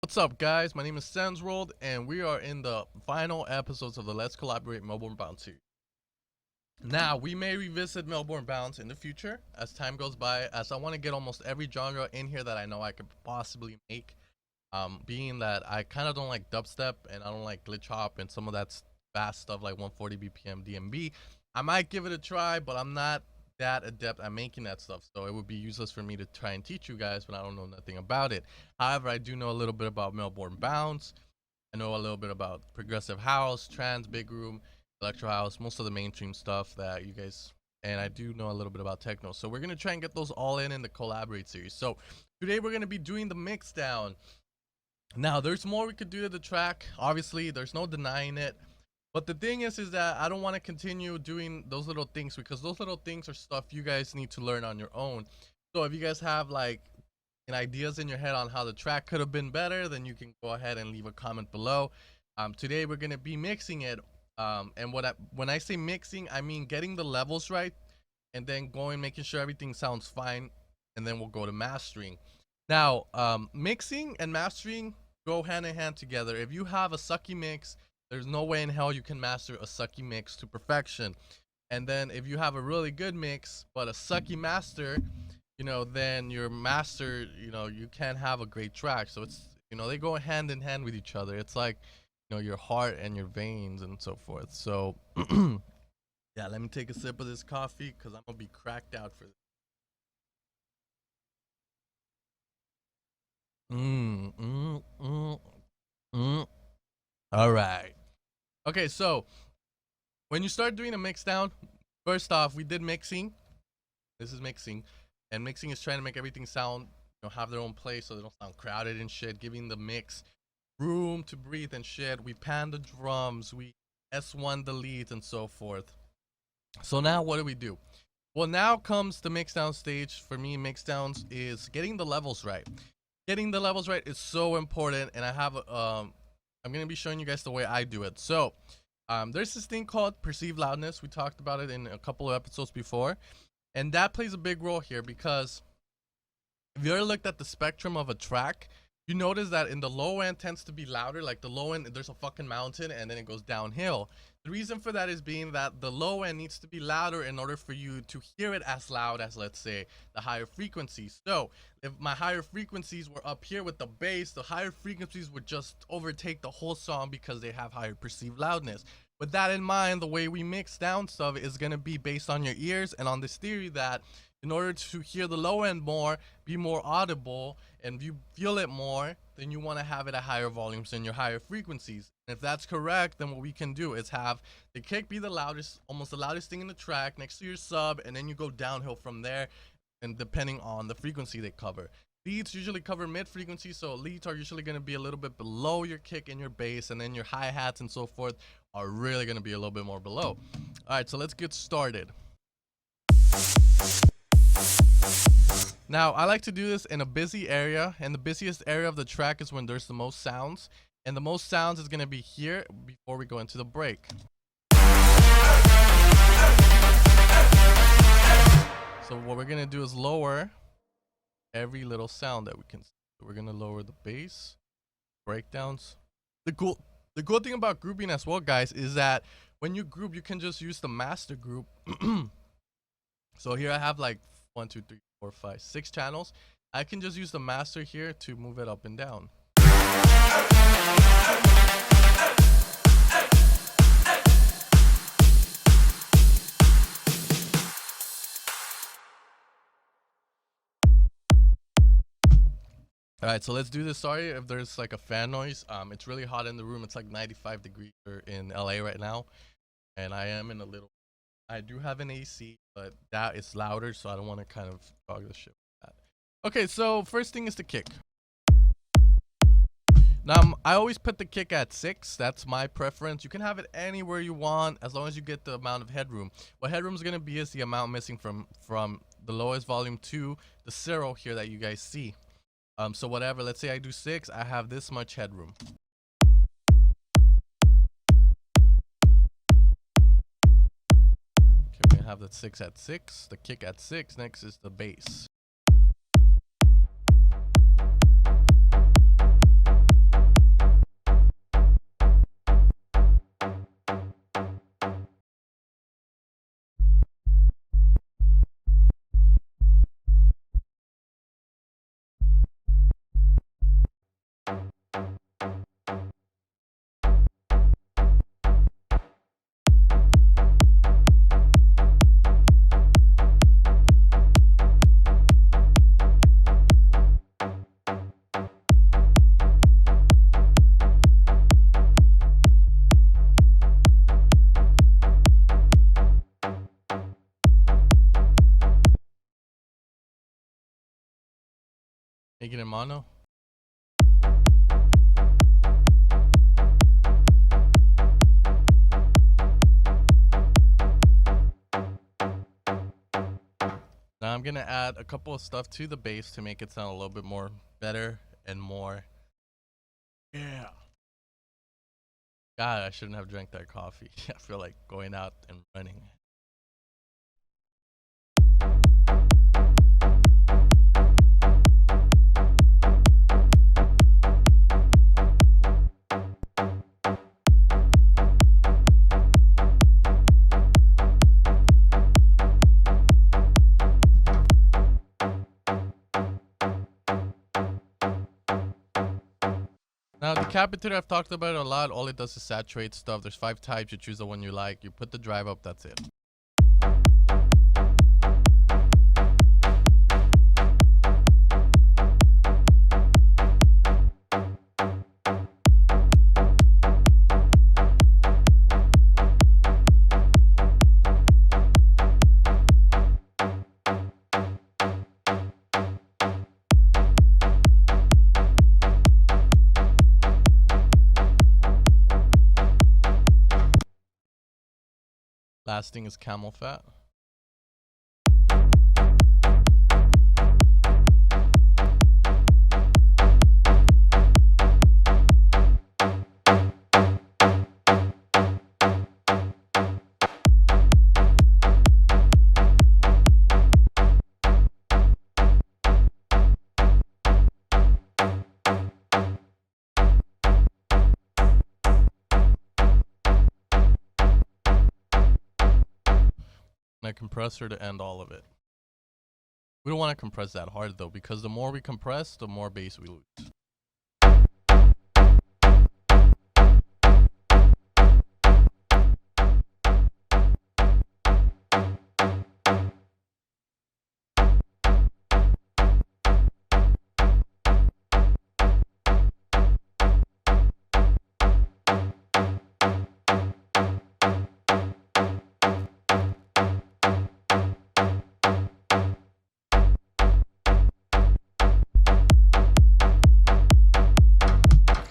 What's up, guys? My name is Sansworld, and we are in the final episodes of the Let's Collaborate Melbourne Bound series. Now, we may revisit Melbourne Bounds in the future as time goes by, as I want to get almost every genre in here that I know I could possibly make. Being that I kind of don't like dubstep and I don't like glitch hop and some of that fast stuff like 140 BPM DMB. I might give it a try, but I'm not that adept at making that stuff, so it would be useless for me to try and teach you guys when I don't know nothing about it. However, I do know a little bit about Melbourne Bounds. I know a little bit about progressive house, trance, big room, electro house, most of the mainstream stuff that you guys, and I do know a little bit about techno. So we're gonna try and get those all in the collaborate series. So today we're gonna be doing the mix down. Now there's more we could do to the track. Obviously, there's no denying it. But the thing is that I don't want to continue doing those little things because those little things are stuff you guys need to learn on your own. So if you guys have like ideas in your head on how the track could have been better, then you can go ahead and leave a comment below. Today we're gonna be mixing it, and when I say mixing, I mean getting the levels right, and then making sure everything sounds fine, and then we'll go to mastering. Now, mixing and mastering go hand in hand together. If you have a sucky mix, there's no way in hell you can master a sucky mix to perfection. And then if you have a really good mix but a sucky master, then your master, you can't have a great track. So it's, they go hand in hand with each other. It's like, your heart and your veins and so forth. So yeah, let me take a sip of this coffee because I'm gonna be cracked out for this. Mm, mm, mm, mm. All right. Okay, so when you start doing a mix down, first off, we did mixing. This is mixing, and mixing is trying to make everything sound, have their own place so they don't sound crowded and shit, giving the mix room to breathe and shit. We pan the drums, we S1 delete and so forth. So now what do? Well, now comes the mix down stage. For me, mix downs is getting the levels right. Getting the levels right is so important, and I'm gonna be showing you guys the way I do it. So there's this thing called perceived loudness. We talked about it in a couple of episodes before, and that plays a big role here because if you ever looked at the spectrum of a track, you notice that in the low end tends to be louder. Like the low end, there's a fucking mountain and then it goes downhill. The reason for that is being that the low end needs to be louder in order for you to hear it as loud as, let's say, the higher frequencies. So if my higher frequencies were up here with the bass, the higher frequencies would just overtake the whole song because they have higher perceived loudness. With that in mind, the way we mix down stuff is going to be based on your ears and on this theory that in order to hear the low end more, be more audible, and you feel it more, then you want to have it at higher volumes and your higher frequencies. And if that's correct, then what we can do is have the kick be the loudest, almost the loudest thing in the track next to your sub, and then you go downhill from there, and depending on the frequency they cover. Leads usually cover mid frequency, so leads are usually going to be a little bit below your kick and your bass, and then your hi-hats and so forth are really going to be a little bit more below. Alright, so let's get started. Now, I like to do this in a busy area, and the busiest area of the track is when there's the most sounds, and the most sounds is going to be here before we go into the break. So what we're going to do is lower every little sound that we can see. So we're going to lower the bass, breakdowns. The cool thing about grouping as well, guys, is that when you group, you can just use the master group. So here I have like 1, 2, 3, 4, 5, 6 channels. I can just use the master here to move it up and down. Alright, so let's do this. Sorry if there's like a fan noise. It's really hot in the room. It's like 95 degrees in LA right now. And I do have an AC, but that is louder, so I don't want to kind of dog the shit with that. Okay, so first thing is the kick. Now, I always put the kick at 6. That's my preference. You can have it anywhere you want as long as you get the amount of headroom. What headroom is going to be is the amount missing from the lowest volume to the 0 here that you guys see. So whatever, let's say I do 6, I have this much headroom. Okay, we have the 6 at 6, the kick at 6, next is the bass. mono. Now I'm gonna add a couple of stuff to the bass to make it sound a little bit more better and more. Yeah. God, I shouldn't have drank that coffee. I feel like going out and running. Now, decapitator, I've talked about it a lot. All it does is saturate stuff. There's 5 types. You choose the one you like. You put the drive up. That's it. Last thing is camel fat. A compressor to end all of it. We don't want to compress that hard though, because the more we compress, the more bass we lose.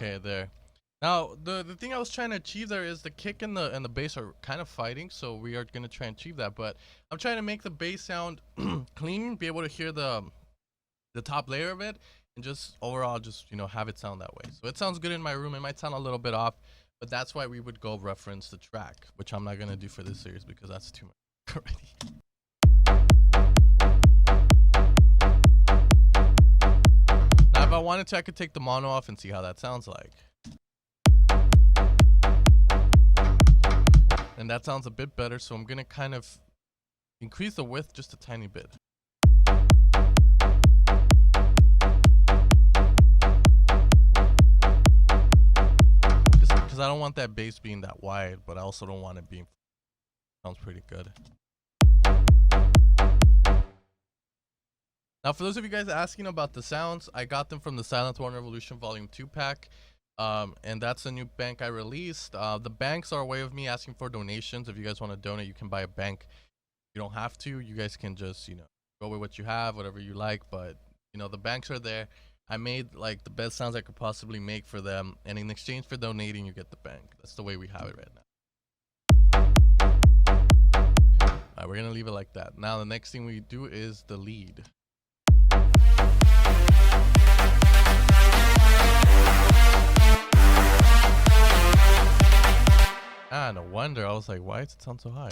Okay, there. Now the thing I was trying to achieve there is the kick and the bass are kind of fighting, so we are gonna try and achieve that. But I'm trying to make the bass sound clean, be able to hear the top layer of it, and just overall just have it sound that way. So it sounds good in my room. It might sound a little bit off, but that's why we would go reference the track, which I'm not gonna do for this series because that's too much already. If I wanted to, I could take the mono off and see how that sounds like. And that sounds a bit better, so I'm gonna kind of increase the width just a tiny bit. Because I don't want that bass being that wide, but I also don't want it being... Sounds pretty good. Now, for those of you guys asking about the sounds, I got them from the Silent One Revolution Volume 2 pack. And that's a new bank I released. The banks are a way of me asking for donations. If you guys want to donate, you can buy a bank. You don't have to. You guys can just, go with what you have, whatever you like. But, the banks are there. I made, like, the best sounds I could possibly make for them. And in exchange for donating, you get the bank. That's the way we have it right now. Alright, we're going to leave it like that. Now, the next thing we do is the lead. Ah, no wonder. I was like, why does it sound so high?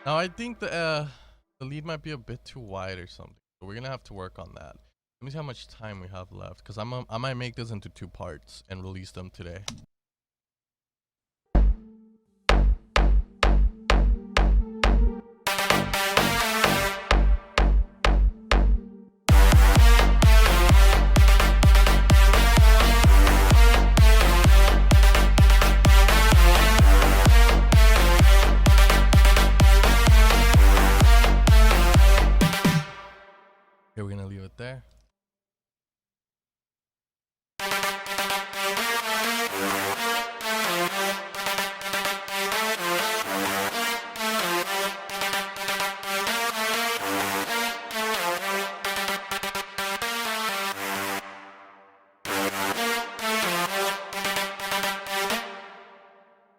Now, I think the lead might be a bit too wide or something. So we're going to have to work on that. Let me see how much time we have left, because I might make this into 2 parts and release them today. Okay, we're gonna leave it there.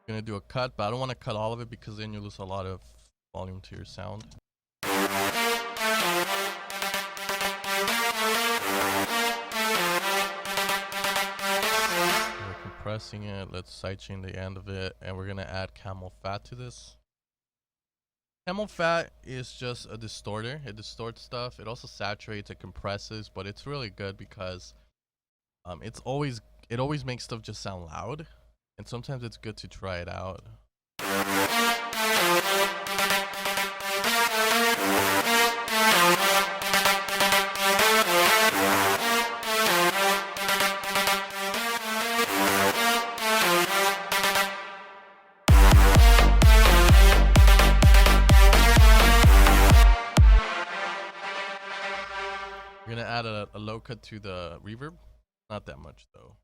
Gonna do a cut, but I don't want to cut all of it because then you lose a lot of volume to your sound. We're compressing it. Let's sidechain the end of it, and we're gonna add camel fat to this. Camel fat is just a distorter. It distorts stuff. It also saturates, it compresses, but it's really good because it always makes stuff just sound loud. And sometimes it's good to try it out. We're gonna add a low cut to the reverb. Not that much though.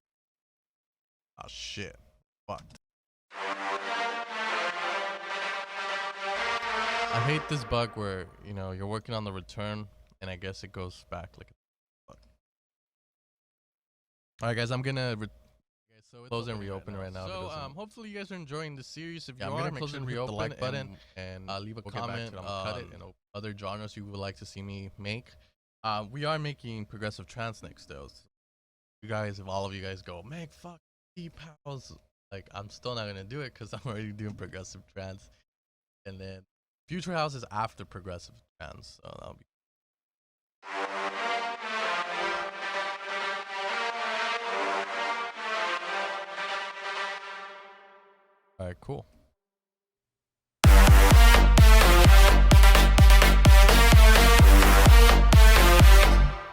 Oh shit. Fucked. I hate this bug where, you know, you're working on the return and I guess it goes back like a fuck. Alright guys, I'm gonna close and reopen right now. So hopefully you guys are enjoying the series. If you are, make sure to hit the like button and leave a comment. Cut it and other genres you would like to see me make. We are making progressive trance next though. So you guys, if all of you guys go, make fuck deep house, like I'm still not gonna do it because I'm already doing progressive trance, and then future house is after progressive trance, so that'll be. All right, cool.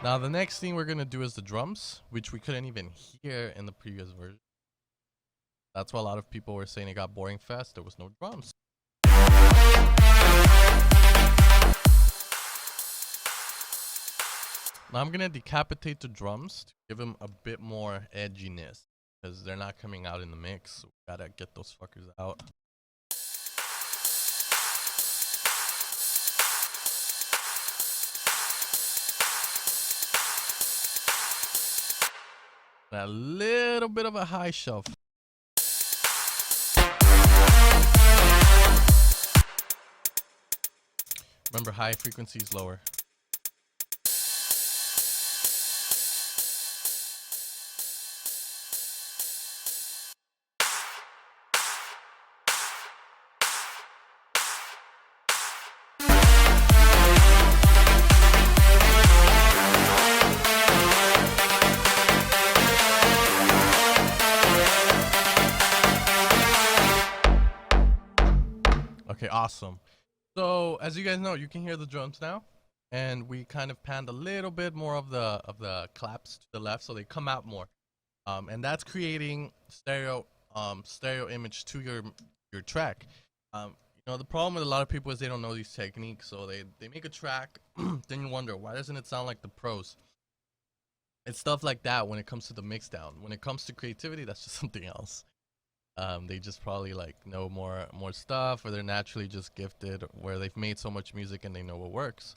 Now the next thing we're gonna do is the drums, which we couldn't even hear in the previous version. That's why a lot of people were saying it got boring fast. There was no drums. Now I'm gonna decapitate the drums to give them a bit more edginess because they're not coming out in the mix. So we gotta get those fuckers out. A little bit of a high shelf. Remember, high frequency is lower. Okay, awesome. So as you guys know, you can hear the drums now, and we kind of panned a little bit more of the claps to the left, so they come out more, and that's creating stereo image to your track. You know, the problem with a lot of people is they don't know these techniques, so they make a track, then you wonder why doesn't it sound like the pros. It's stuff like that when it comes to the mixdown. When it comes to creativity, that's just something else. They just probably like know more stuff, or they're naturally just gifted where they've made so much music and they know what works.